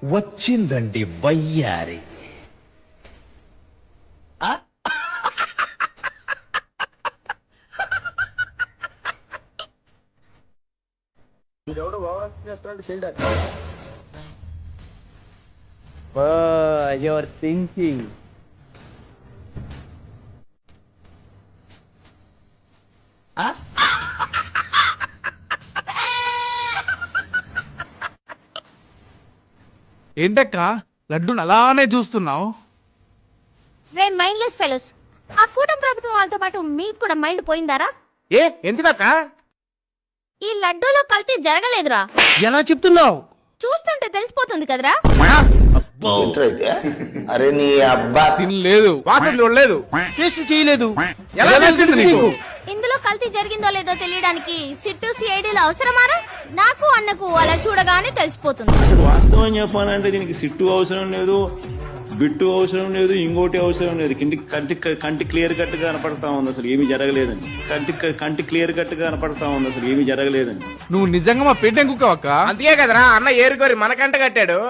వచ్చిందండి వయ్యారి. Your thinking. ఏంటక్క లడ్డూని అలానే చూస్తున్నావు? రే మైండ్లెస్ ఫెలోస్, ఆ కూటమి ప్రభుత్వం వాళ్ళతో పాటు మీకు కూడా మైండ్ పోయిందారా? ఎందుకక్క? ఈ లడ్డూలో కల్తీ జరగలేదురా. ఎలా చెప్తున్నావు? చూస్తుంటే తెలిసిపోతుంది కదరా. అరే నీ అబ్బా తినలేదు, వాసన చూడలేదు, టెస్ట్ చేయలేదు. ఎలా తెలిసింది నీకు? ఇందులో కల్తీ జరిగిందో లేదో తెలియడానికి సిట్టు సిఐడీలు అవసరమారా? నాకు అన్నకు అలా చూడగానే తెలిసిపోతుంది. వాస్తవం చెప్పాలంటే దీనికి సిట్టు అవసరం లేదు, బిట్టు అవసరం లేదు, ఇంకోటి అవసరం లేదు. కంటి క్లియర్ కట్ గా కనపడతా ఉంది అసలు ఏమీ జరగలేదని. కంటి క్లియర్ కట్ గా కనపడతా ఉంది అసలు ఏమీ జరగలేదని. నువ్వు నిజంగా మా పేటెం కుక్కవక్క. అందుకే కదరా అన్న ఏరుకోరి మనకంట కట్టాడు.